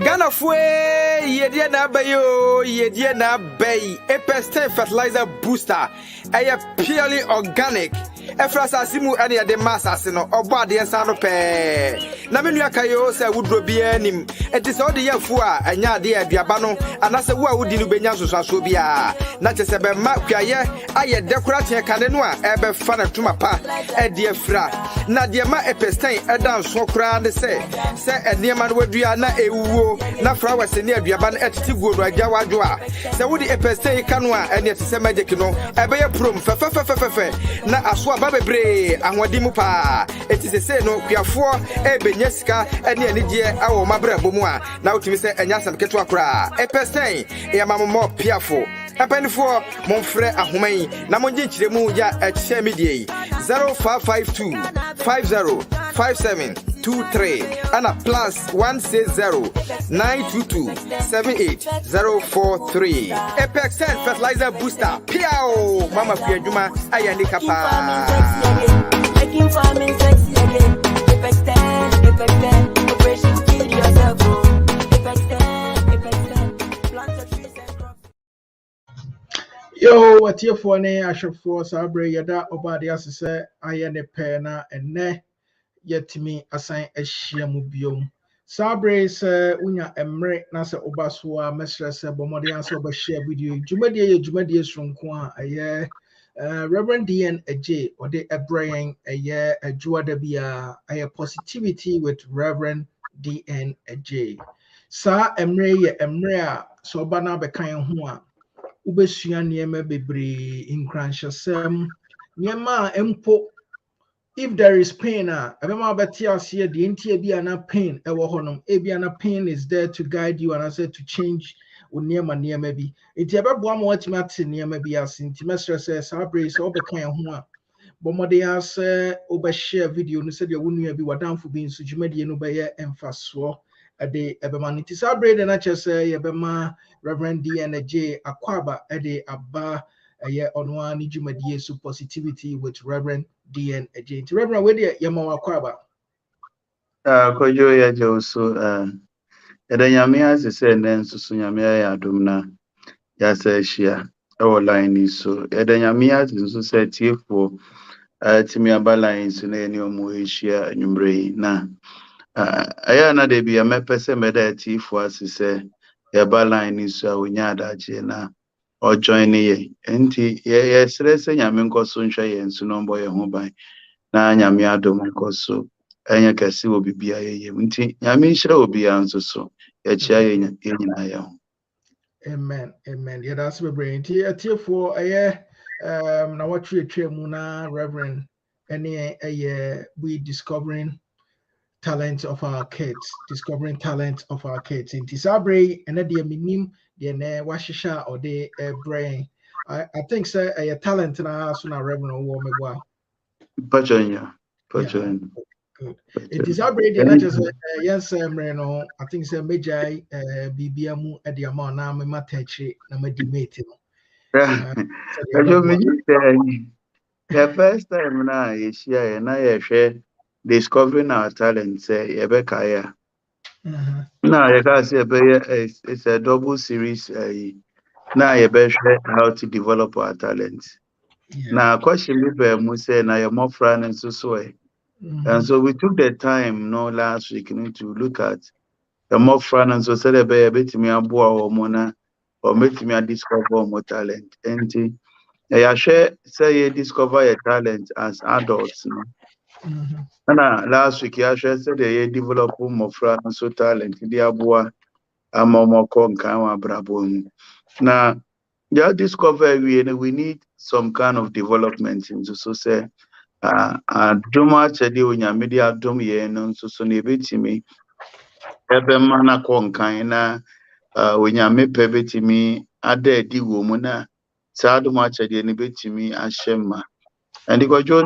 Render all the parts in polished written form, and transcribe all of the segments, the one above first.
Ghana fue ye na bayo ye na bay a pest fertilizer booster. A purely organic. Efrasa simu any de massasino or body and sano pe. Naminu kayo say would be him. It is all the year for and ya dear diabano and as a wa would you be subia. Not just a makia, I decorate canenoa, ebe fan to my pa, a dear fra. Nadia ma epestain a down so crown say a near man would be na e woo, na flowers near diaban at Tigo Jawa. So would the epestain canoa and yet say magic no, a bear prum fe na aswa babe bre anwadimupa. It is a say no we are for e benyeska and near our mabra bomua. Now to me say and yasam ketwa kra epestain e mamma more piafo. A penny for mon frère Ahumai, Namonji Chemu ya at Shemidi 0552 505723 and a plus 160 922 78043. Apex fertilizer booster. Piao Mama Piajuma Ayani Kapa. Making farming sexy again. Apex 10, Operation Kill Yourself. Apex 10, plant the trees and crops. Yo, what you for ne ashofo sabre yada obade asese aye ne pe na enne yetimi asan ahia mu biom sabre se unya emre na se obaso a mesre se bomode anse oba share video jumadi sonko a aye Reverend DN Adjei ode ebrayen aye adwada bia aye positivity with Reverend DN Adjei sa emre a so oba na be kan ho a ubesua niema bebre in cranshasem niema empo if there is pain abema betia see the entia bia na pain ewo honom ebia na pain is there to guide you and I said to change niema bi enti abeboa ma watima ate niema bi asinti mesre say sabre so obekan ho a bomode ase obeshare video no se de wonua bi wadamfo bi nso dwumadie no beye emfaso ade ebema nti sabre de na chese yebema Reverend DN Adjei akwaba ede aba ye onwa ni dwumadie so positivity with Reverend DN Adjei. Nti Reverend we de yema akwaba kojo ya je so ede nyame asese nen so nyame ya adom na ya sa hia e wo line so ede nyame asese so se tiefo timi abaline so na eni omo hia anwumre na aya na de bia mepese meda tiefo asese ya baline so awonya adaje na o join ye enti ye srese nyame nkoso nhwe ye nso no mbo ye ho ban na nyame adom nkoso enya kasi obibia ye nti nyame nhire obia nso so ya chia ye nyina ya ho. Amen ye that's be brain ti atiefo aye na watwe mu na Reverend any aye we discovering talent of our kids Nti sabre ene de minim de ne wahihya or de brain I think say a talent na so na Reverend wo meboa Pachonya good it is sabre de na just yes no I think say Adjei bibia mu e de ama na me matachi na madimate no the first time na ye share na ye hwe discovering our talent say yebeka ya na ye ka say it's a double series na yebe hwe how to develop our talent na question me be mu say na your more friend and so and so we took the time no last week to look at the more friend and so say be betimi aboa o mo na or betimi discover more talent and I share say you discover your talent as adults no na last week I share say they develop more friend so talent di aboa amomoko nkan wa brabo na you discover we need some kind of development into so say doma chede onya media dom ye no so na ebetimi ebe mana ko nkan na onya mepe betimi ada di wo mu na sa doma chede ne betimi ahyema and ikojo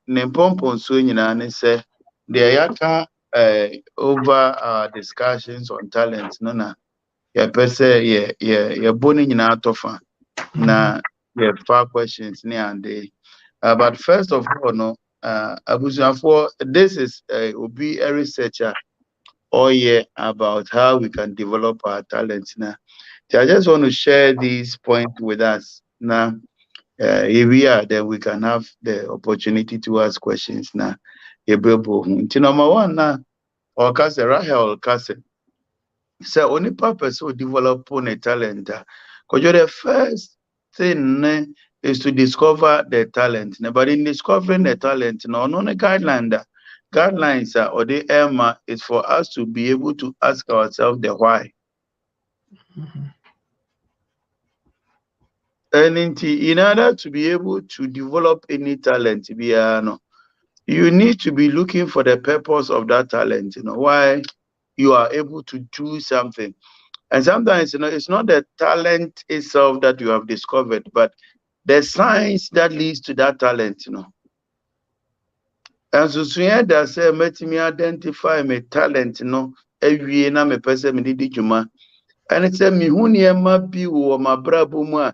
ne pompon so nyina ne say there yaka over our discussions on talent no na ye pese ye boni nyina atofa na ye five questions ne ande but first of all no abusuafo this is obi a researcher all year about how we can develop our talents now. So I just want to share these points with us now. Here we are, then we can have the opportunity to ask questions now. Number one now, or cousin Rahel cousin. So only purpose to develop a talent. Because the first thing is to discover the talent. But in discovering the talent, no guideline. Guidelines or the EMA is for us to be able to ask ourselves the why. And in order to be able to develop any talent, you need to be looking for the purpose of that talent, why you are able to do something. And sometimes, it's not the talent itself that you have discovered, but the science that leads to that talent, And so soon as say, let me identify my talent, every na me person me did juma. And it's a me who be or my brabo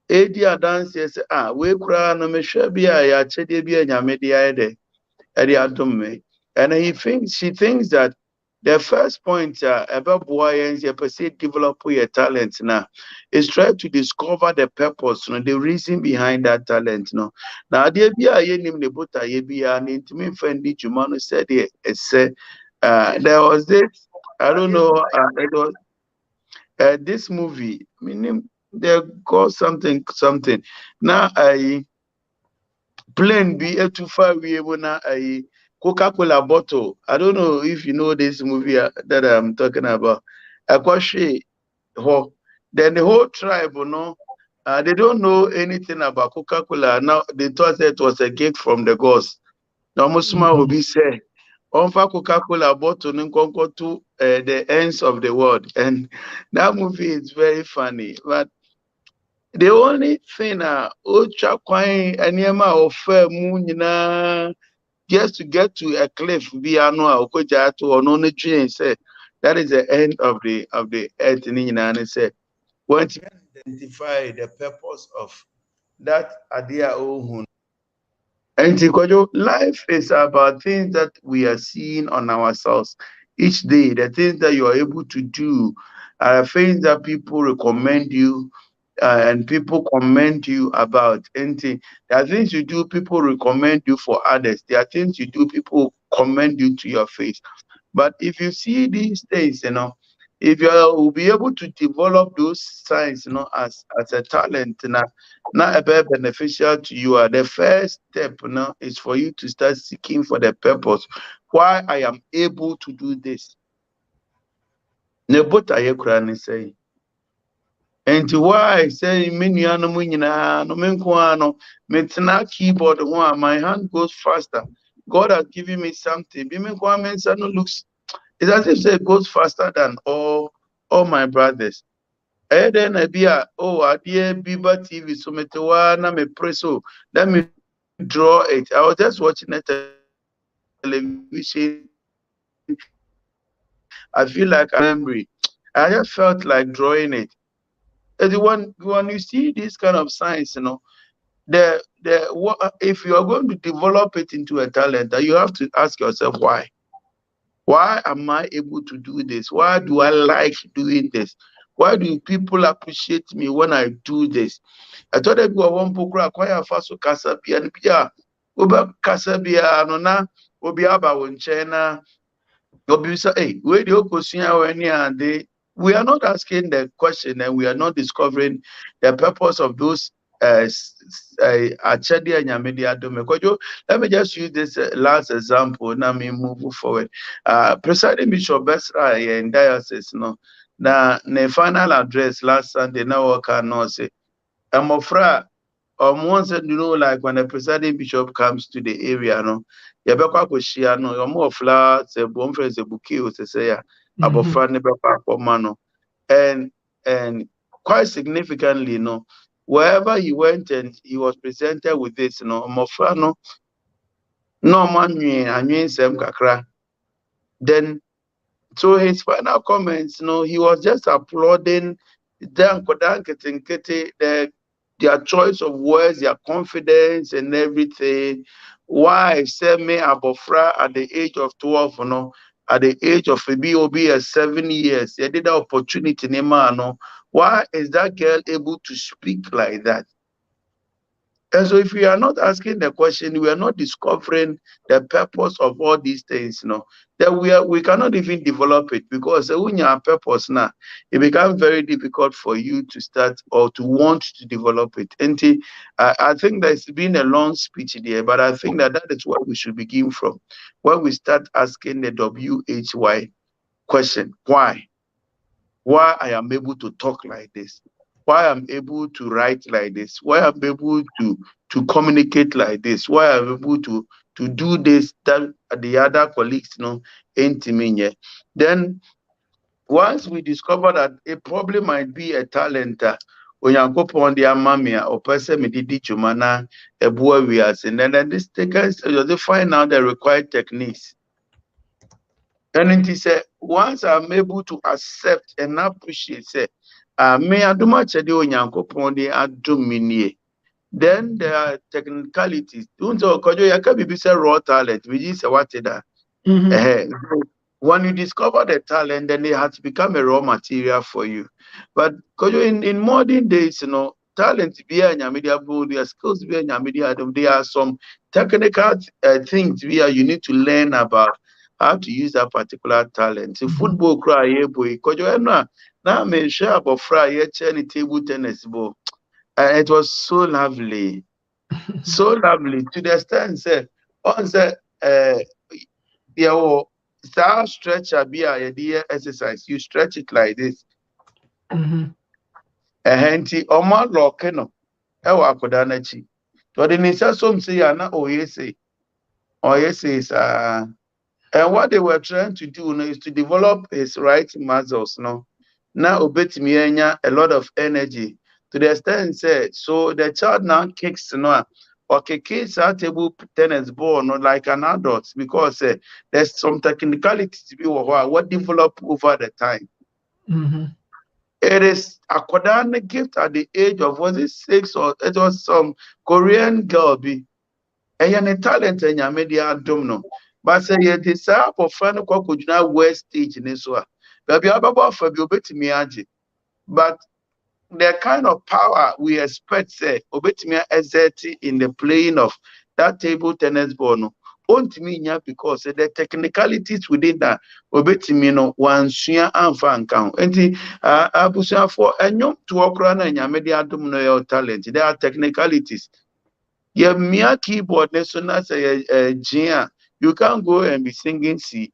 edi adanse say we kura no me hwe bia ya chede bia nyame dia ede adom me. And she thinks that the first point about boy and develop your talent now is try to discover the purpose, the reason behind that talent. Now there bia ye nim ne bota ye bia na intimi friend di juma no said there was this, I don't know, it was this movie, meaning they call something. Now I plane be a too far we na a Coca-Cola bottle. I don't know if you know this movie that I'm talking about. Akwashi ho. Then the whole tribe, they don't know anything about Coca-Cola. Now they thought that it was a gift from the gods. Now Musuma will be say, Onfa Coca-Cola bottle nkonko to the ends of the world. And that movie is very funny. But the only thing Ocha Kwai Anyama offer Munina just to get to a cliff Biano Okoja to or no say that is the end of the earth in United said. Once you identify the purpose of that idea, and life is about things that we are seeing on ourselves each day. The things that you are able to do are things that people recommend you and people commend you about. And there are things you do, people recommend you for others. There are things you do, people commend you to your face. But if you see these things, if you will be able to develop those signs, as a talent, not a very beneficial to you. The first step, is for you to start seeking for the purpose. Why I am able to do this. Nebota yekrani say. And why say many animal no menquano, metana keyboard one, my hand goes faster. God has given me something. Bimenquamens no looks. It's as if it goes faster than all my brothers. And then I be I dear Biba TV, so na me preso. Let me draw it. I was just watching a television. I feel like I'm memory. I just felt like drawing it. And when you see this kind of science, if you are going to develop it into a talent, you have to ask yourself why. Why am I able to do this? Why do I like doing this? Why do people appreciate me when I do this? I thought that we one program acquire faso kasabia and pia uba kasabia nona obi aba wonchena obi say hey where the okosia when and they we are not asking the question and we are not discovering the purpose of those Adjei and Yamedia Domekojo. Let me just use this last example. Now me move forward. Presiding Bishop Besra in diocese, na the final address last Sunday. Now I can say, I'm afraid. Once like when the presiding bishop comes to the area, yabekwa koshia omo ofla se bomfre se bouquet o se say abofra ne bekwa akoma and quite significantly, wherever he went and he was presented with this, omofra no manwe anwe nsem kakra. Then so his final comments, he was just applauding their choice of words, their confidence and everything. Why send me abofra at the age of 12, at the age of maybe 7 years, you did the opportunity, no. Why is that girl able to speak like that? And so if we are not asking the question, we are not discovering the purpose of all these things, then we cannot even develop it, because when you have purpose now, it becomes very difficult for you to start or to want to develop it. And I think there's been a long speech there, but I think that is what we should begin from. When we start asking the WHY question, why? Why I am able to talk like this, why I'm able to write like this, why I'm able to communicate like this, why I'm able to do this that the other colleagues ain't me. Then once we discover that a problem might be a talent, Onyankopon the amamia or person me didi chumana ebua wias, and then this takers they find out the required techniques. And it is once I'm able to accept and appreciate, say, me aduma chedi Onyankopon the adumini. Then there are technicalities. Don't so kojo yaka bibi say raw talent. We just say what that. When you discover the talent, then it has to become a raw material for you. But kojo in modern days, talent be a media board, their skills be a media. There are some technical things you need to learn about how to use that particular talent. So football cry boy, kojo na me share about fry table tennis ball. And it was so lovely. So lovely to the extent say on the star stretcher be a idea exercise. You stretch it like this. Henti oma lock no ewa akoda na chi. To the nisa some say na oyese. Oyese is and what they were trying to do is to develop his right muscles, Now obetimi enya a lot of energy to the extent say so the child now kicks or kicks our table tennis ball like an adult, because there's some technicalities to be what develop over the time. It is a Kodan gift at the age of 6, or it was some Korean girl be a talent in your media domino. But say you desire for friend could now west stage in this one. Baby ababa for you bet me aji. But the kind of power we expect say obetimi exert in the playing of that table tennis ball no ontimi because the technicalities within that obetimi no wansua amfa nkan enti abusia for enyom to okra na nyame de adom no your talent. There are technicalities. Your mere keyboard national say you can't go and be singing C.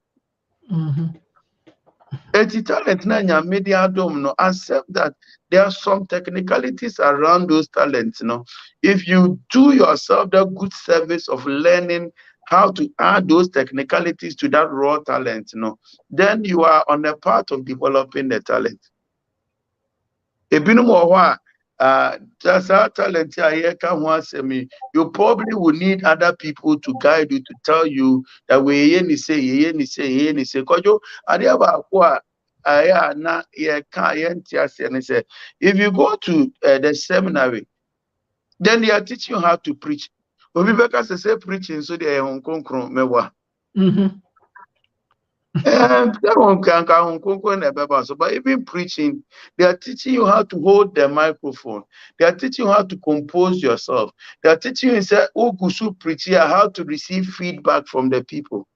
Eti talent na nyame de adom no, accept that there are some technicalities around those talents, If you do yourself the good service of learning how to add those technicalities to that raw talent, then you are on the path of developing the talent. Just our talent here, you probably will need other people to guide you, to tell you that we say. If you go to the seminary, then they are teaching you how to preach. Because say preaching, so they are but even preaching, they are teaching you how to hold the microphone. They are teaching you how to compose yourself. They are teaching you how to receive feedback from the people.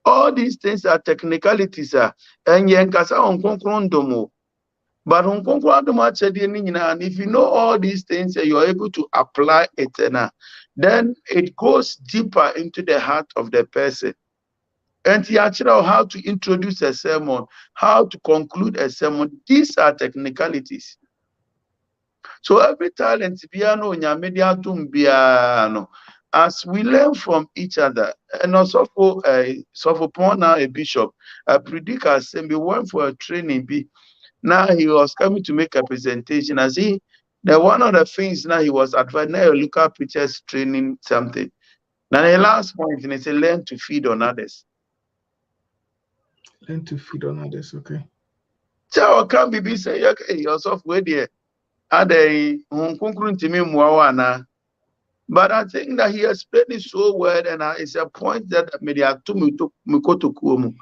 All these things are technicalities, and but and if you know all these things, you are able to apply it, then it goes deeper into the heart of the person. And he actually know how to introduce a sermon, how to conclude a sermon. These are technicalities. So every talent, as we learn from each other, and also for a bishop, a predict assembly went for a training. Now he was coming to make a presentation. As one of the things now he was advised, now you look at preachers training something. Now the last point, he said, learn to feed on others. Learn to feed on others, okay. So can be say, okay, yourself where there. Adjei, hunkunkuru ntimi muawana. But I think that he explained it so well, and it's a point that maybe I took me to Kuomu.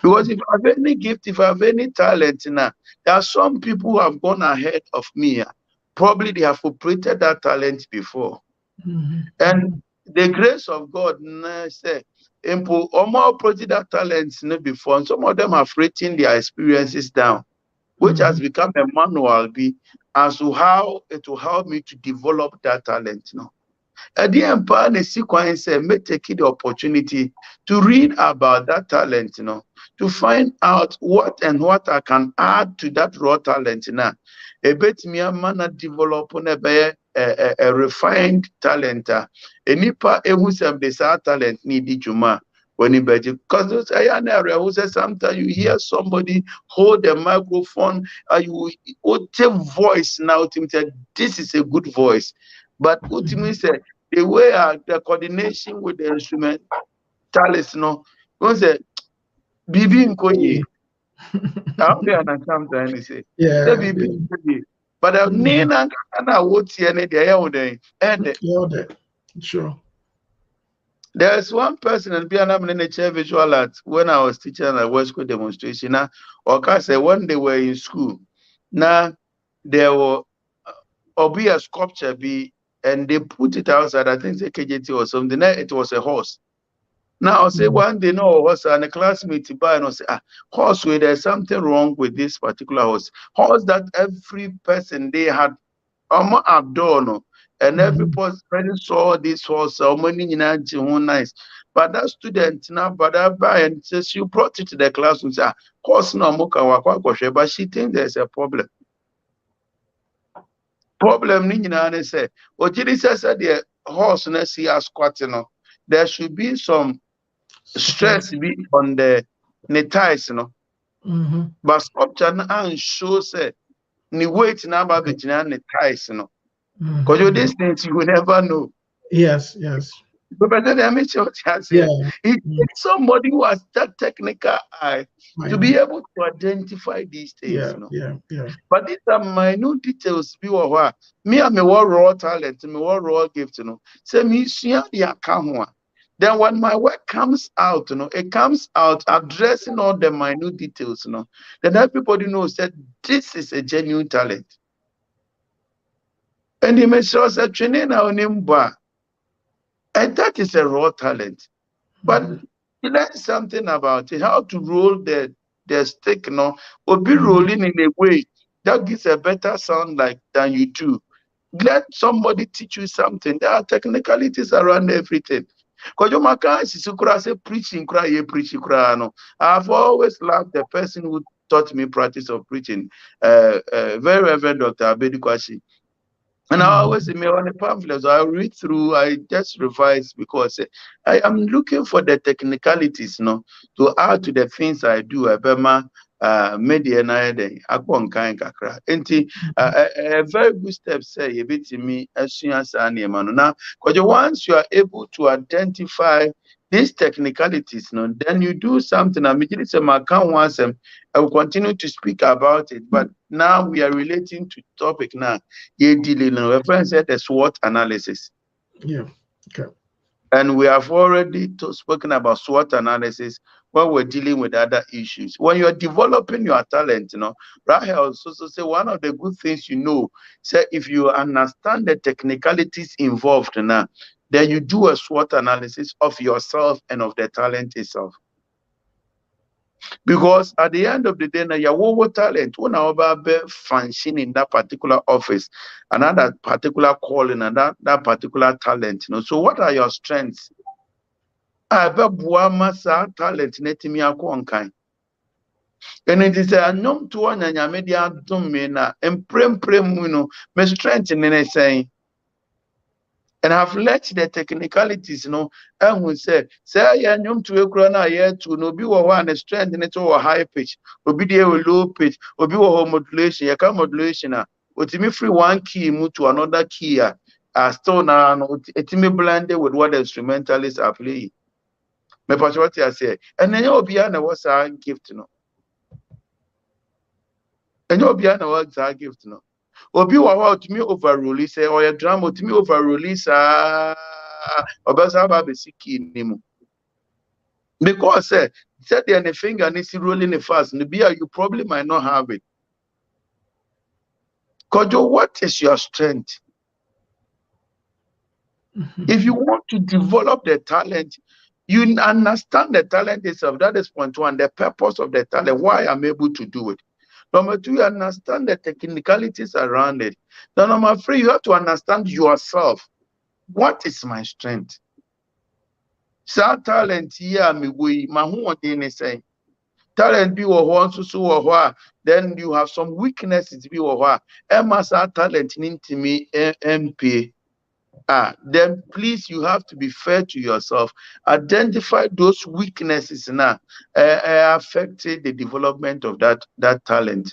Because if I have any gift, if I have any talent, now there are some people who have gone ahead of me. Probably they have operated that talent before. And the grace of God, say, operated that talent before, and some of them have written their experiences down, which has become a manual as to how it will help me to develop that talent. At the end, the sequence may take the opportunity to read about that talent, to find out what I can add to that raw talent. A bit me a man develop a refined talent. A nipa ehusem de sa talent need juma when he because those area who says sometimes you hear somebody hold the microphone, you take voice now to say this is a good voice, but ultimately say the way the coordination with the instrument, talents, say, Bibi Nkoye. I don't understand what I say. Yeah. Bibi Nkoye. But Nina and what Sure. There's one person and be an in chair visual art when I was teaching at West School demonstration. Now, or say when they were in school, now there were be a sculpture and they put it outside. I think it's a KJT or something. Now it was a horse. Now I say one day no horse and a classmate buy and I say horse where there's something wrong with this particular horse. Horse that every person they had adorno and every person saw this horse nice. But that student now but I buy and says you brought it to the class and say horse no muka but she thinks there's a problem. Problem ni nyina say ojiri says the horse na see as squatting. There should be some stress be on the ties, but sculpture and show say ni weight number between the ties, because you these things you will never know. Yes. But then I make sure it takes somebody who has that technical eye to be able to identify these things. But these are minute details. Me and me raw talent, me raw gift, say me share the account. Then when my work comes out, it comes out addressing all the minute details, then everybody knows that this is a genuine talent. And you may show that training on him, and that is a raw talent. But you learn something about it, how to roll the stick, or be rolling in a way that gives a better sound than you do. Let somebody teach you something. There are technicalities around everything. Because you say preaching, I've always loved the person who taught me practice of preaching, very Reverend Dr. Abedi Kwashi. And I always say, on the pamphlets, I read through, I just revise because I am looking for the technicalities, to add to the things I do. Media na akpon kan kakra. Enti a very good step say you bit me asua sa na now. Because once you are able to identify these technicalities, then you do something. I will continue to speak about it, but now we are relating to topic now. Your friend said the SWOT analysis. Yeah. Okay. And we have already spoken about SWOT analysis when we're dealing with other issues. When you're developing your talent, Rahel also say one of the good things say if you understand the technicalities involved now, then you do a SWOT analysis of yourself and of the talent itself. Because at the end of the day, now your talent, when our function in that particular office, another particular calling, and that particular talent. So what are your strengths? I bet masa talent netimi akonkan. And it is a nom to one and media domina and prem me strength in any saying. And have let the technicalities, and we say I am to a crana here to no be one strength in it or high pitch, or be there with low pitch, or be modulation, you can modulation. But me free one key move to another key, still now, it me blended with what the instrumentalists are playing. Me what I say, and then you'll be an what's our gift, And you'll be an what's our gift, Obi wa to me over release or a drama to me over release obasa ba be siki nimu. Because said the finger and it's rolling it fast. You probably might not have it. Kojo, what is your strength? If you want to develop the talent, you understand the talent itself. That is point one, the purpose of the talent, why I'm able to do it. Number two, you understand the technicalities around it. Now, number three, you have to understand yourself. What is my strength? Sa talent here, me we mahu odin say. Talent be or so then you have some weaknesses be or Emma sa talent into me MP. Then please, you have to be fair to yourself. Identify those weaknesses now affected the development of that talent.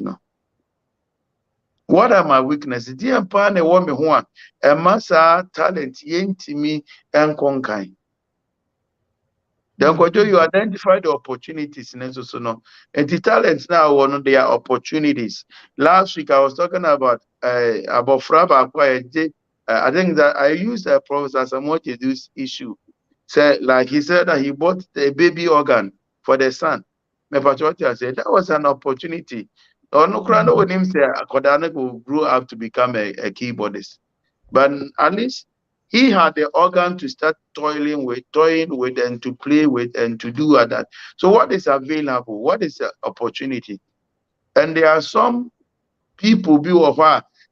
What are my weaknesses? The empire woman who a massa talent yentimi and conkai. Then you identify the opportunities and the talents now one their opportunities. Last week I was talking about Fraba Adjei. I think that I used Professor Samoti's issue. Like he said that he bought a baby organ for the son. My patriotic said that was an opportunity. Or no crano with him say Kodana will grow up to become a keyboardist. But at least he had the organ to start toying with, and to play with, and to do that. So what is available? What is the opportunity? And there are some people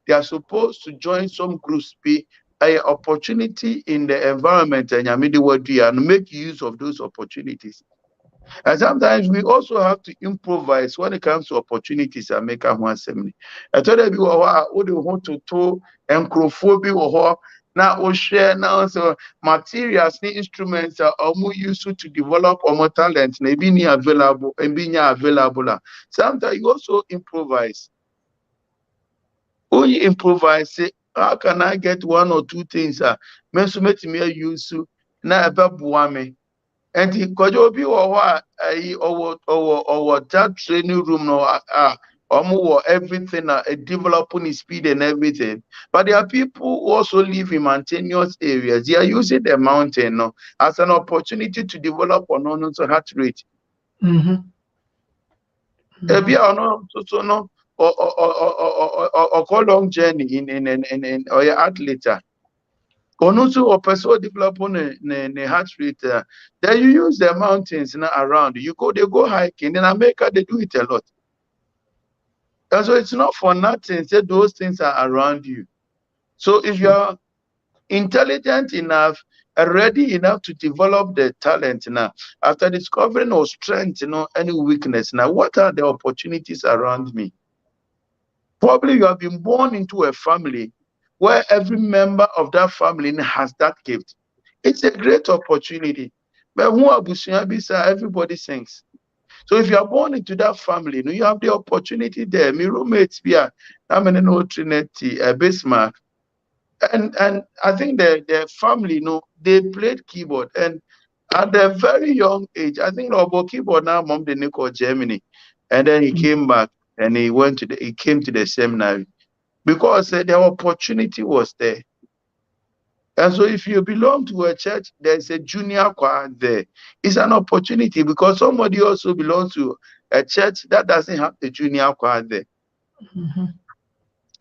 they are supposed to join some groups, be an opportunity in the environment and make use of those opportunities. And sometimes we also have to improvise when it comes to opportunities and make a one assembly. I told you what do want to and crowphobia now we share now so materials, the instruments are more useful to develop more talent, maybe near available and being available. Sometimes you also improvise. When you improvise, say, how can I get one or two things? Mensumeti me use na ebe buame. And he could be or that training room no everything developing speed and everything. But there are people who also live in mountainous areas. They are using the mountain as an opportunity to develop on heart rate. Or call long journey in or your athlete. Also, or person develop on a heart rate. Then you use the mountains around. They go hiking. In America, they do it a lot. And so it's not for nothing. Say those things are around you. So if you are intelligent enough, ready enough to develop the talent now, after discovering or strength, any weakness now, what are the opportunities around me? Probably you have been born into a family where every member of that family has that gift. It's a great opportunity. But everybody sings. So if you are born into that family, you have the opportunity there. My roommates I'm in an Trinity, Bismarck. And I think the family, they played keyboard. And at a very young age, I think about keyboard now, mom they called Germany. And then he came back and he came to the seminary because the opportunity was there. And so if you belong to a church, there's a junior choir there. It's an opportunity because somebody also belongs to a church that doesn't have the junior choir there.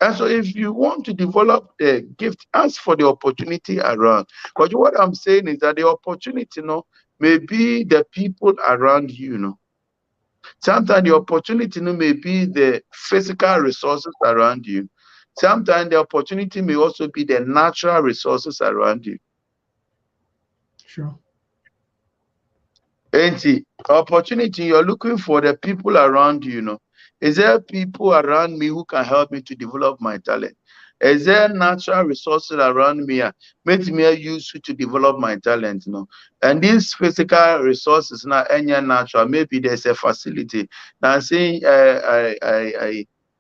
And so if you want to develop the gift, ask for the opportunity around. But what I'm saying is that the opportunity, may be the people around you, Sometimes the opportunity may be the physical resources around you. Sometimes the opportunity may also be the natural resources around you. Sure. And opportunity, you're looking for the people around you, Is there people around me who can help me to develop my talent? Is there natural resources around me make me use to develop my talent? And these physical resources now any natural. Maybe there's a facility. Now saying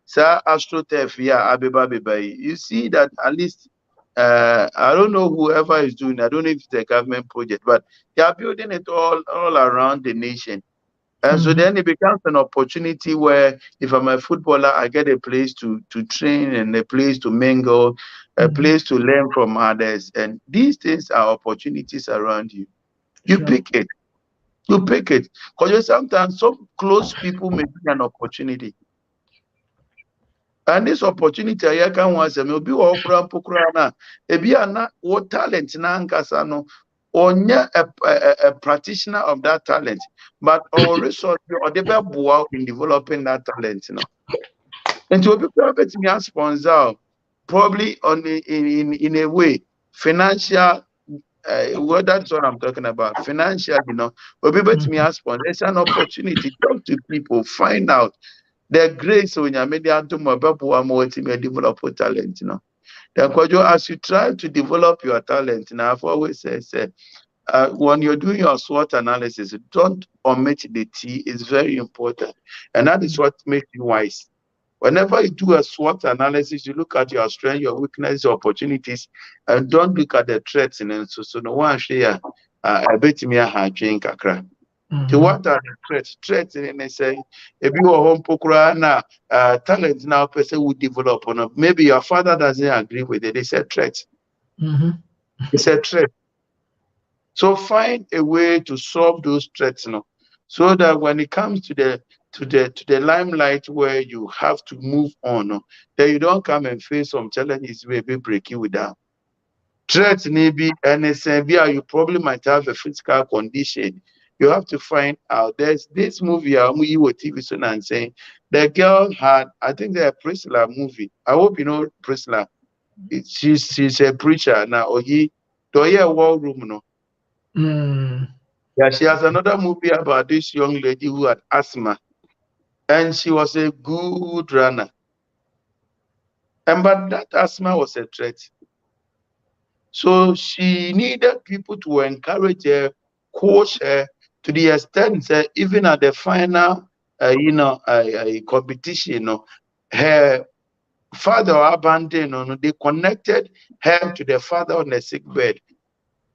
Sir AstroTurf, you see that at least I don't know whoever is doing. I don't know if it's a government project, but they are building it all around the nation. And so then it becomes an opportunity where if I'm a footballer, I get a place to train and a place to mingle, a place to learn from others. And these things are opportunities around you. You pick it. You pick it. Because sometimes some close people may be an opportunity. And this opportunity I can once me obi wo kura mpokura na ebi ana wo talent na nkasa no onye a practitioner of that talent but our resource or the boa in developing that talent no. And to be private me sponsor probably on in a way financial well, that's what I'm talking about. Financial, obi bet me sponsor. It's an opportunity. Talk to people, find out. The grace when you made the develop talent, Then as you try to develop your talent, I've always said, when you're doing your SWOT analysis, don't omit the T. It's very important, and that is what makes you wise. Whenever you do a SWOT analysis, you look at your strengths, your weaknesses, your opportunities, and don't look at the threats. And so no one share a bit me a drink kakra. To what are the threats? Threats in they say if you are home pokura na talent now person will develop on maybe your father doesn't agree with it. They said threats. It's a threat. So find a way to solve those threats so that when it comes to the limelight where you have to move on, then you don't come and face some challenges where they break you down. Threats maybe and you probably might have a physical condition. You have to find out. There's this movie, you were TV soon and saying the girl had, I think the Priscilla movie. I hope you know Priscilla. She's a preacher now. Or he do you a war room no? Yeah, she has another movie about this young lady who had asthma, and she was a good runner. And but that asthma was a threat. So she needed people to encourage her, coach her to the extent that even at the final, competition, her father abandoned. They connected her to the father on the sick bed.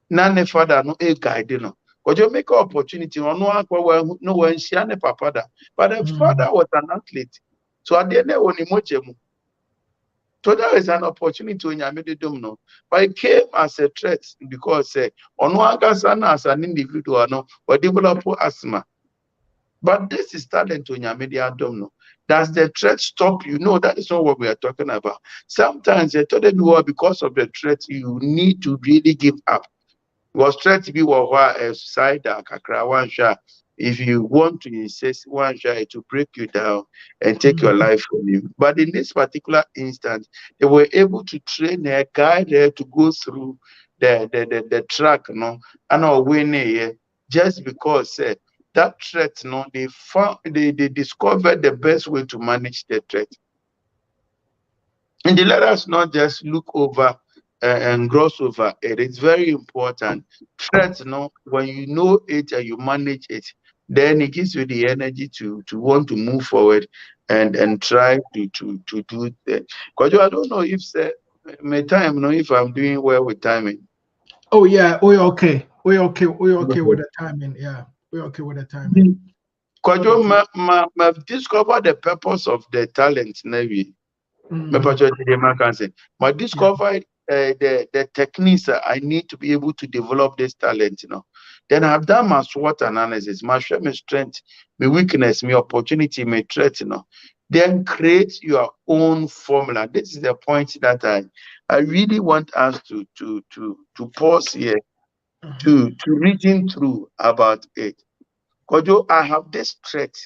None father no a guide Because you make an opportunity no one she and papa da. But the father was an athlete. So at the end of so that is an opportunity to Nyamede. But it came as a threat because as an individual or develop asthma. But this is talent to Nyamede. Does the threat stop you? No, that is not what we are talking about. Sometimes they told you because of the threat, you need to really give up. Was threat to be a suicide kakra one shot. If you want to insist one shot to break you down and take your life from you. But in this particular instance, they were able to train her, guide her to go through the track, and win just because that threat, they discovered the best way to manage the threat. And let us not just look over and gloss over it. It's very important. Threats, when you know it and you manage it, then it gives you the energy to want to move forward and try to do that. Because I don't know if my time, if I'm doing well with timing. Oh yeah, we're okay. We're okay with the timing. Yeah, we're okay with the timing. Because I've discovered the purpose of the talent, maybe. But discovered the techniques that I need to be able to develop this talent, Then I've done my SWOT analysis, my strength, my weakness, my opportunity, my threat, Then create your own formula. This is the point that I really want us to pause here, to reason through about it. Because I have this threat.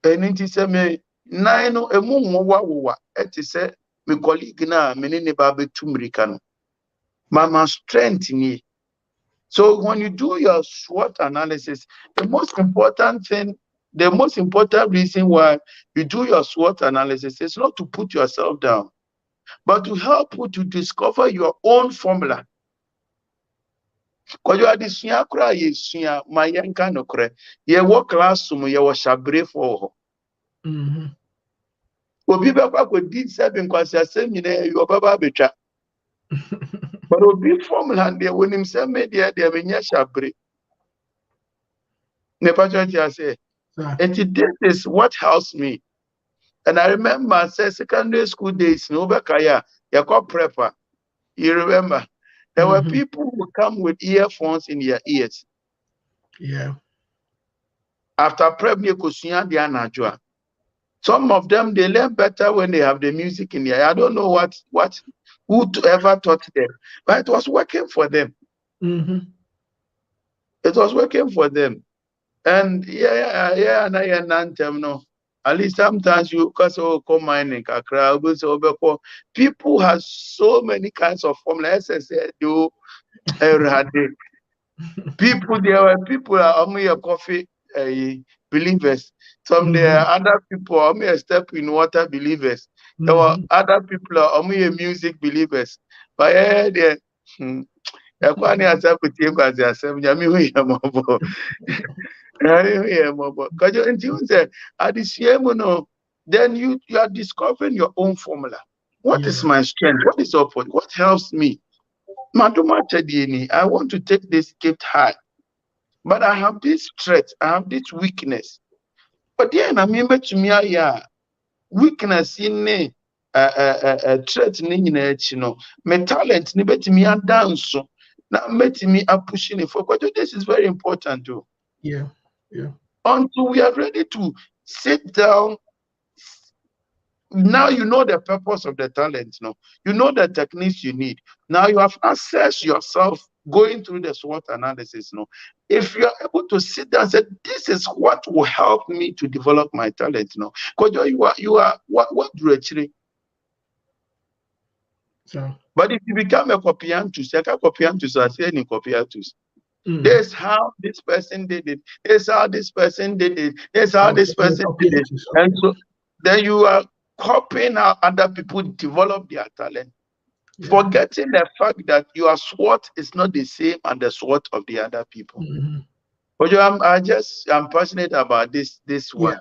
And it is a me nine wa it is a me colleague na me ne ba betumrika no. Mama strength ni. So when you do your SWOT analysis, the most important reason why you do your SWOT analysis is not to put yourself down, but to help you to discover your own formula. Because you are the suya kura ye suya mayanka no kure. Ye work class sumu ye wa shabre for. Obi baba ko did 7 kwasi asem nyina yo baba betwa. But obi formula dey when him say me dey me nya shabre. Ne pa church say And this is what helps me. And I remember secondary school days, no Bekaya, you call prepper. You remember? There were people who come with earphones in their ears. Yeah. After prep, you could see the anajua. Some of them they learn better when they have the music in there. I don't know who ever taught them, but it was working for them. It was working for them. And and I no. At least sometimes you also come mining Kakra, people have so many kinds of formulas. Do people there were people are only a coffee believers. Some there are other people are only a step in water believers. There were other people are only a music believers. But there Ekwani asa kutie kwazi asem nyame hu yamabo. Because until you say at the same then you are discovering your own formula. What is my strength? What is up? What helps me? Maduma Chedieni, I want to take this gift high. But I have this threat, I have this weakness. But then I remember to me, weakness in a threat my talent ni betimi dance na betimi pushing it for. This is very important too. Yeah. Until we are ready to sit down. Now you know the purpose of the talent. You know the techniques you need. Now you have assessed yourself going through the SWOT analysis. If you are able to sit down and say, this is what will help me to develop my talent. Because you are what do actually. But if you become a copiantus, I say any copiantus. This is how this person did it. This is how this person did it. This is how this person did it. And so then you are copying how other people develop their talent, forgetting the fact that your SWOT is not the same as the SWOT of the other people. But I'm passionate about this one.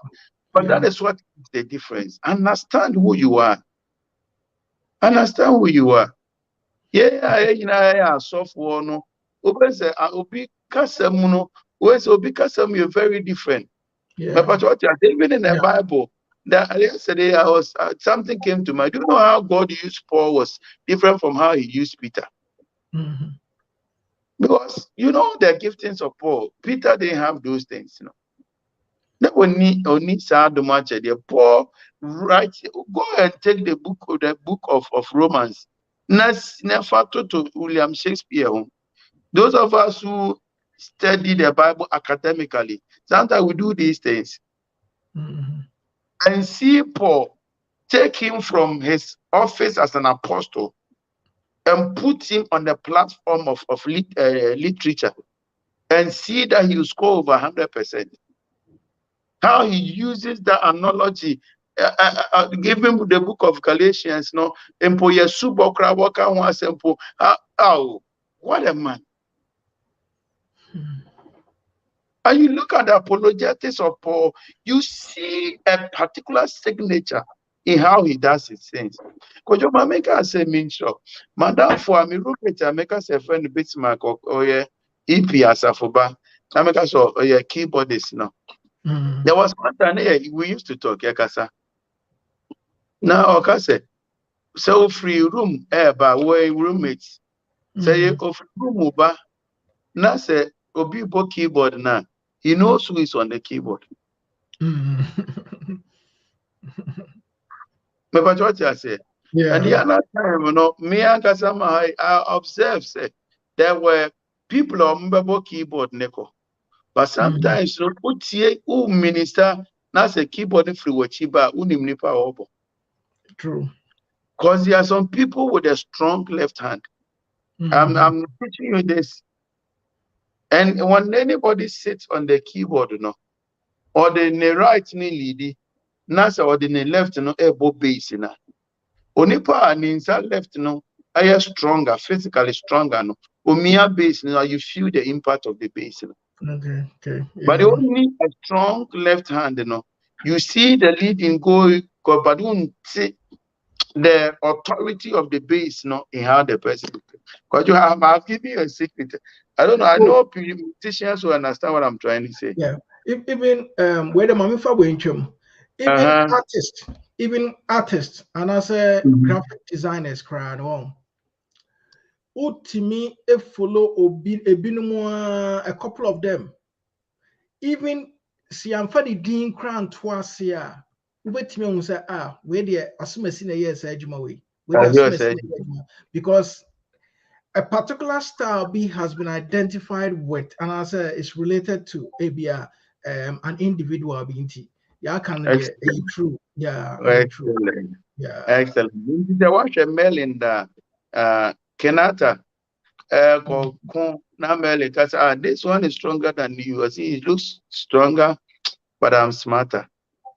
But that is what is the difference. Understand who you are. Understand who you are. Software no. Obi kasamu you're very different. But what even in the Bible. That yesterday something came to mind. Do you know how God used Paul was different from how he used Peter? Because you know the giftings of Paul. Peter didn't have those things, That only much idea. Paul go and take the book of Romans. Never to William Shakespeare. Those of us who study the Bible academically, sometimes we do these things. And see Paul take him from his office as an apostle and put him on the platform of literature and see that he will score over 100%. How he uses that analogy, give him the book of Galatians, what a man. And you look at the apologetics of Paul, you see a particular signature in how he does his things. Because your mameka say mean sure. Madam for me rocket America say friend Bismarck or EP Asafoba. America so keyboardist now. There was one time we used to talk, Yakasa. Now Okase, so free room by way roommates. Say of room ba na say obi bo keyboard now. He knows who is on the keyboard. But what I say, and the other time, me and Kasama, I observed there were people on the keyboard, Neko. But sometimes, who minister, not a keyboard free wachiba, unimnipa obo. True. Because there are some people with a strong left hand. I'm teaching you this. And when anybody sits on the keyboard, or the right knee leady, nasa or the left elbow base onipa and inside left I am stronger, physically stronger omia base you feel the impact of the base Okay. But only a strong left hand you see the leading go but don't see the authority of the base in how the person because I'll give you a secret. I don't know. I know musicians who understand what I'm trying to say. Yeah. Even where the mami fa wenchum, even artists, and as a graphic designers crowd on. Utimi e follow a couple of them. Even si amfa the dean crown twice here. Ubetimi on say where the asumasi na yes ejuma we. Where the asumasi because a particular style B has been identified with, and as it's related to ABR, an individual being T. Yeah, can be true. Yeah, true. Yeah, excellent. There was a mail in the Kenata. This one is stronger than you. I see, it looks stronger, but I'm smarter.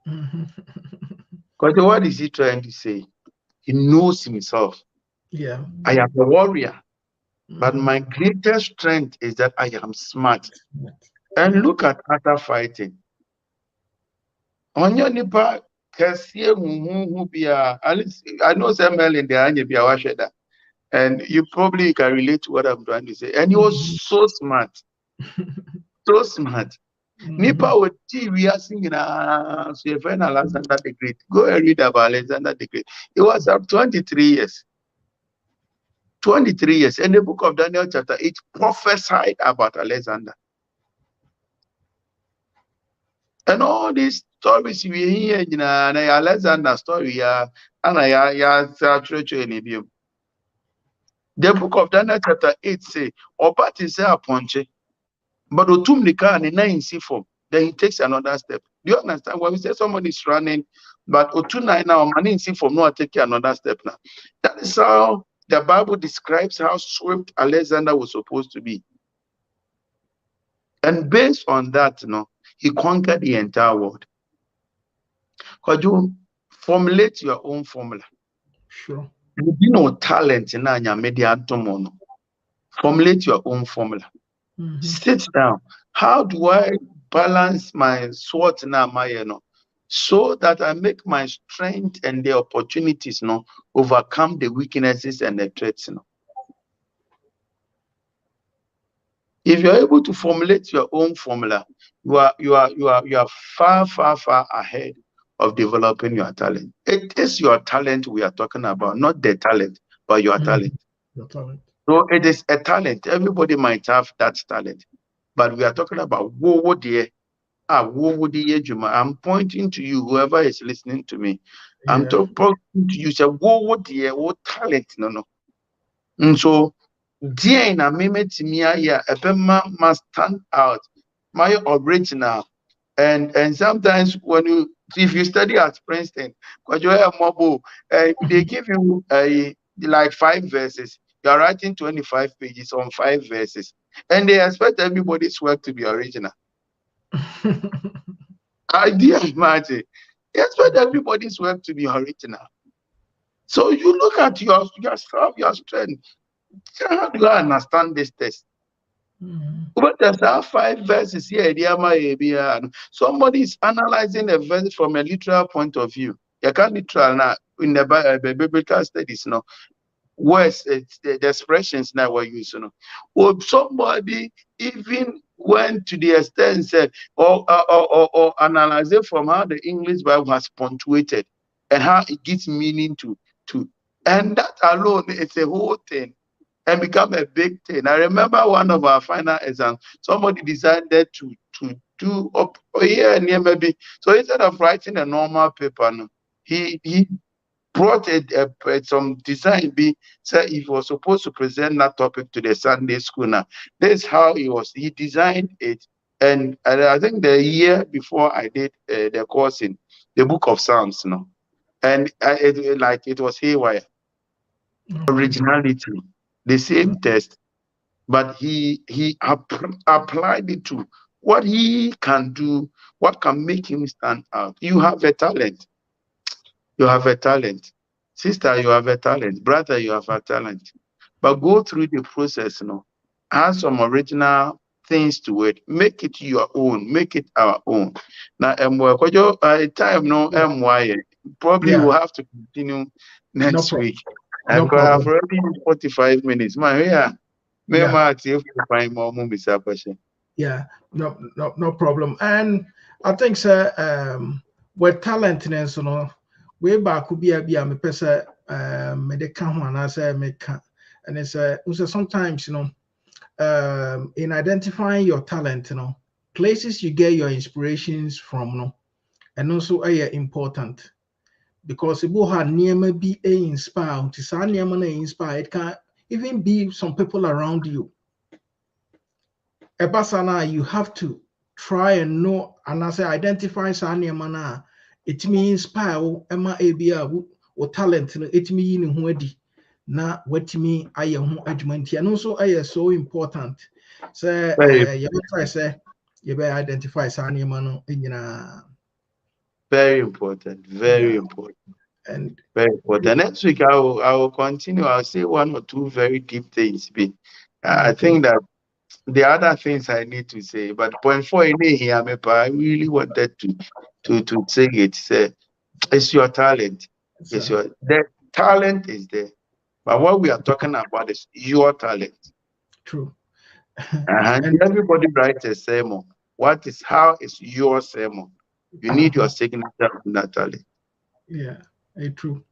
Because what is he trying to say? He knows himself. Yeah, I am a warrior. But my greatest strength is that I am smart. And look at other fighting. On your nipa, at least I know Samuel in the Anya, and you probably can relate to what I'm trying to say. And he was so smart. So smart. Nipa would we are singing so your friend Alexander the Great. Go and read about Alexander the Great. He was up 23 years. 23 years. And the book of Daniel chapter 8 prophesied about Alexander. And all these stories we hear in Alexander story, the book of Daniel chapter 8 say, Obat is a punch, but Otum the car and in form, then he takes another step. Do you understand? When we say somebody is running, but Otuna now man in form, no, take another step now. That is how the Bible describes how swift Alexander was supposed to be. And based on that, he conquered the entire world. Could you formulate your own formula? Sure. You know talent in your media tomono. Formulate your own formula. Sit down. How do I balance my SWOT now, so that I make my strength and the opportunities overcome the weaknesses and the threats? If you're able to formulate your own formula, you are far ahead of developing your talent. It is your talent we are talking about, not the talent, but your talent. Your talent. So it is a talent. Everybody might have that talent, but we are talking about I'm pointing to you, whoever is listening to me. Yeah. I'm talking to you. Say what talent? No. And so, dear in a mimic must stand out. My original. And sometimes if you study at Princeton, they give you like 5 verses. You are writing 25 pages on 5 verses, and they expect everybody's work to be original. I dare imagine. They expect everybody's work to be original. So you look at yourself, your strength. How do I understand this test? But there's 5 verses here. Somebody is analyzing a verse from a literal point of view. You can't literal now in the biblical studies, words, the expressions now we're using. Or somebody even went to the extent said, or analyze it from how the English Bible has punctuated and how it gives meaning to, and that alone is a whole thing. And become a big thing. I remember one of our final exams, somebody decided to do up here near maybe. So instead of writing a normal paper, he brought some design said he was supposed to present that topic to the Sunday school. Now, this is how he designed it. And I think the year before I did the course in the book of Psalms, and it was haywire. Originality. The same test, but he applied it to what he can do, what can make him stand out. You have a talent. You have a talent. Sister, you have a talent. Brother, you have a talent. But go through the process, add some original things to it. Make it your own. Make it our own. Now, probably we'll have to continue next week. I've already 45 minutes. My, yeah. Maybe find more question. Yeah, no problem. And I think sir, with talent and so no, way back could be a me pesa me de can one as I make, and it's sometimes in identifying your talent, places you get your inspirations from, and also important because it will have near be a inspire to say inspire. It can even be some people around you. Ebasana, you have to try and know and as I identify Sanya it means inspire Emma Abia or talent, it mean in Wadi. Na what me I am adjustment and also I is so important. So you try say you better identify Sanya Mano in very important, very important. and Very important. Next week I will continue. I'll say one or two very deep things. But I think that the other things I need to say, but point four in here, I really wanted to say it. Say, it's your talent. It's your the talent is there. But what we are talking about is your talent. true. And everybody writes a sermon. How is your sermon? You need your signature on that talent. Yeah, true.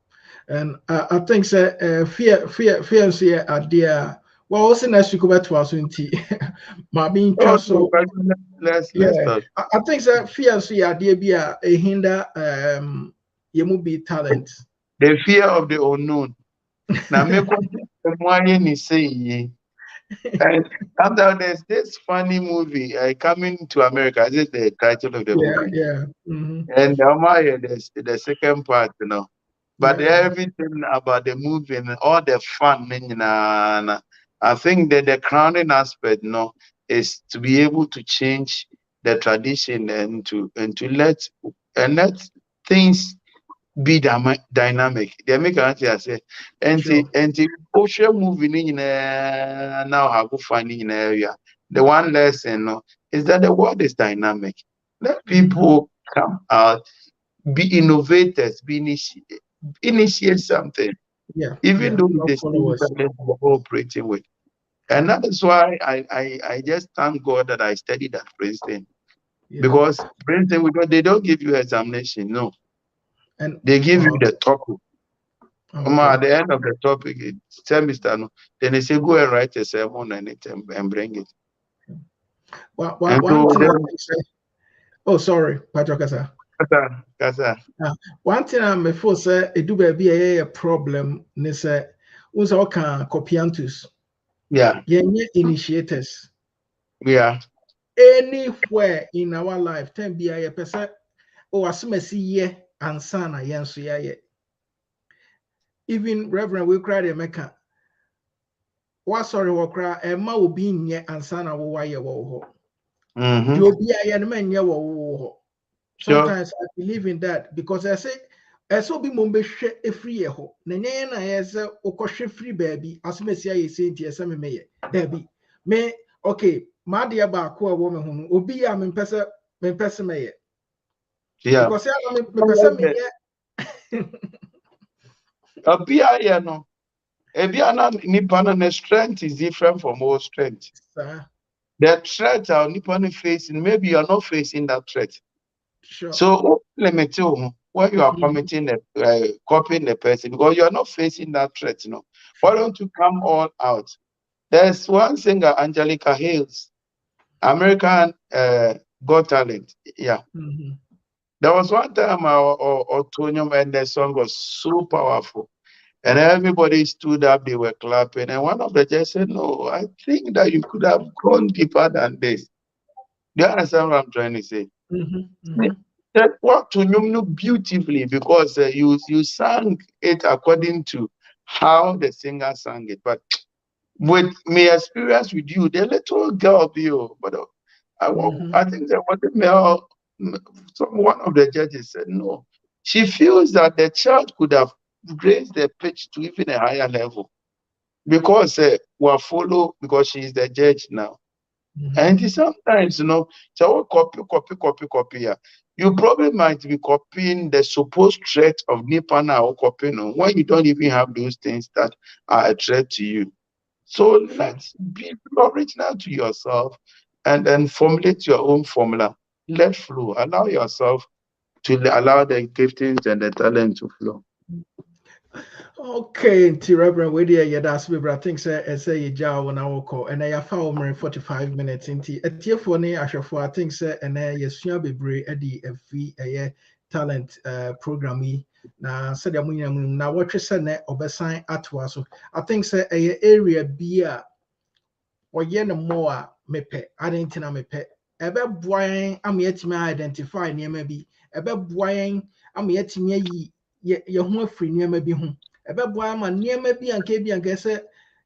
And I think fear and see idea. Well, also next week over to us in tea. My being so Let's yeah. talk. I think fear and see idea be a hinder you be talent. The fear of the unknown. Now, me say, and after there's this funny movie, Coming to America. This is the title of the movie. Yeah. And the second part, But everything about the movie and all the fun, I think that the crowning aspect, is to be able to change the tradition and to let things be dynamic. They make an answer say, and ocean moving in now have fun in area. The one lesson is that the world is dynamic. Let people come out, be innovators, initiate something, Yeah. even though it is Followers. that we're operating with. And that is why I just thank God that I studied at Princeton. Yeah. Because Princeton, they don't give you examination, no. And They give you the topic. At okay. the end of the topic, semester, then they say, go and write a sermon and bring it. One thing I say, oh, sorry, Patrick. One thing I'm before say it do be a problem. They say, "Who's all can copiantus?" Yeah. Initiators. Yeah. Anywhere in our life, 10 be a person. Oh, as soon as ye and son, I answer ye. Even Reverend we cry the Mecca. What sorry, what cry, and ma will be in ye and son, I will wire war. You'll be a young man, ye war. Sometimes I believe in that because I say, I saw be mumbe a free year. Nene as a okoshe free baby, as Messia is saying to some may. Debbie, may okay, my dear Barco woman who will be a person may. Yeah. Because I'm a person may. Abia no. Ebiana Nipana strength is different from all strength. The threat our Nippon facing, maybe you are not facing that threat. Sure. So limit when you are committing copying the person because you are not facing that threat, Why don't you come all out? There's one singer, Angelica Hales, American Got Talent. Yeah. There was one time Otonium and the song was so powerful. And everybody stood up, they were clapping. And one of the judges said, no, I think that you could have gone deeper than this. Do you understand what I'm trying to say? That worked to you beautifully because you sang it according to how the singer sang it. But with my experience with you, the little girl, but I think there was a male, one of the judges said, no. She feels that the child could have raised the pitch to even a higher level because we'll follow because she is the judge now. And sometimes, so copy. Yeah. You probably might be copying the supposed threat of Nipana or copying when you don't even have those things that are a threat to you. So let's be original to yourself and then formulate your own formula. Let flow. Allow yourself to allow the giftings and the talent to flow. Okay, Reverend, we did yeah, that's me, but I think say you jaw when I will call, and I found me 45 minutes into a tier for me. I think and yes, be brave Eddie a talent programming. Now, said the now what you said net of a sign at was so. I think a area beer or yen more me pet. I didn't know me pet. Ebe boying, I'm yet to identify near maybe. Ebe boying, I'm yet to me ye home free near maybe home. Ebe boy man near maybe and KB and guess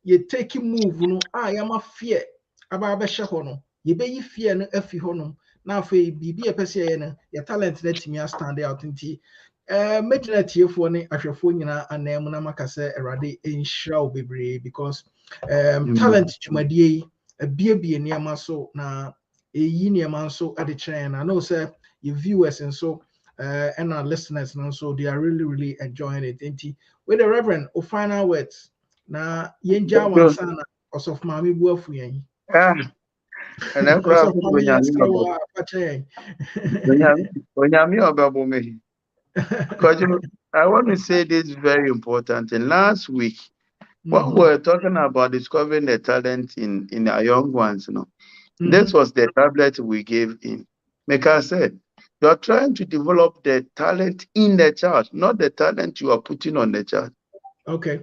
ye take move no I am a fear about Beshahono. Ye be fear no efi honum. Now for be a person your talent let me stand out in tea. Medina for ne ahwefo nyina anam na maka se erade enhira obebre because talent dwumadie abiebie niam so na eyi niam so ade kyerɛ na know say your viewers and so and our listeners and so they are really enjoying it. With the Reverend o final words na yenja wansa na osof maami buafu yen And then osof maami yaskawa pache because I want to say this very important. And last week, when we were talking about discovering the talent in our young ones, this was the tablet we gave him. Meka said, you're trying to develop the talent in the child, not the talent you are putting on the child. Okay.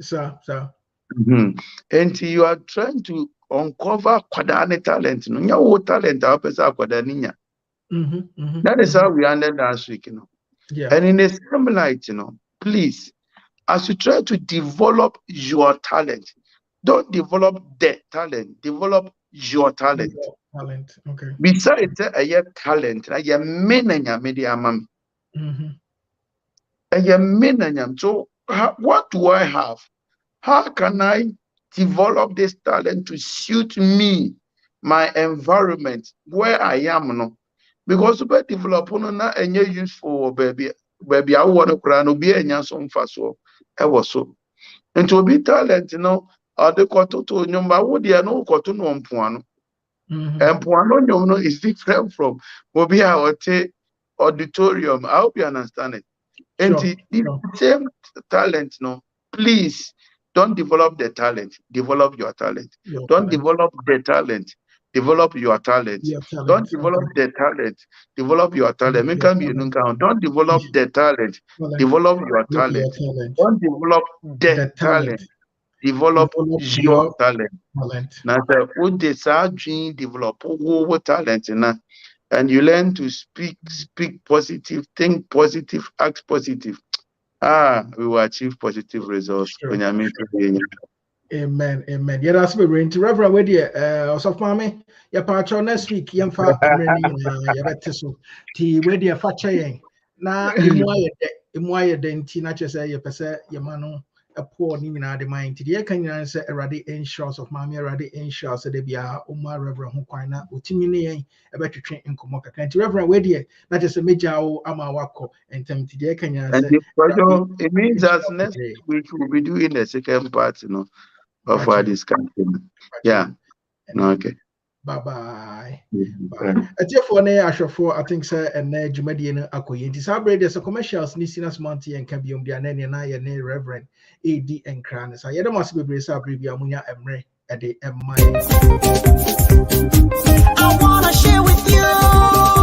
Sir. And you are trying to uncover kwadani talent. No talent, that is how we ended last week, Yeah. And in the same light, please, as you try to develop your talent, don't develop the talent, develop your talent. Okay. Besides a talent, I am media mammy. So, what do I have? How can I develop this talent to suit me, my environment, where I am? Because we develop na enye useful baby I want to cry no be enya so mfa so e wo so nti obi talent no ade koto to nyumba wo de no koto no mpoano mpoano nyum no is different from obi a ote auditorium. I hope you understand it. Nti the same talent please don't develop the talent, develop your talent. Don't develop the talent, develop your talent. Don't develop the talent, develop your talent. Don't develop the talent, develop your talent. Don't develop the talent, develop your talent. Now, what they say, develop talent, and you learn to speak positive, think positive, act positive. We will achieve positive results when you meet again. Amen. Yeah, that's me. Reverend, where dear, of mommy, your patron next week, young fa, you better so. Tea, where dear, fatching. Now, Imoya, then Tina just say, you per your mano, a poor Nina, the mind. The can you answer a radi insurance of mammy, a radi insurance, so they be a Uma Reverend Huquina, Utimini, a better train in Komoka. Can't Reverend, where dear, that is a major Amawako, and Temti, dear, can you answer? It means that next week we'll be doing the second part, of our discussion. Yeah. Okay. Bye. For I think sir and Jumadian Akoye. Disabre there's a commercials Nisinas Monty and Cabium Diane and I and Reverend AD and Kranis. I must be Brisa Amunya Emre at the M. I wanna share with you.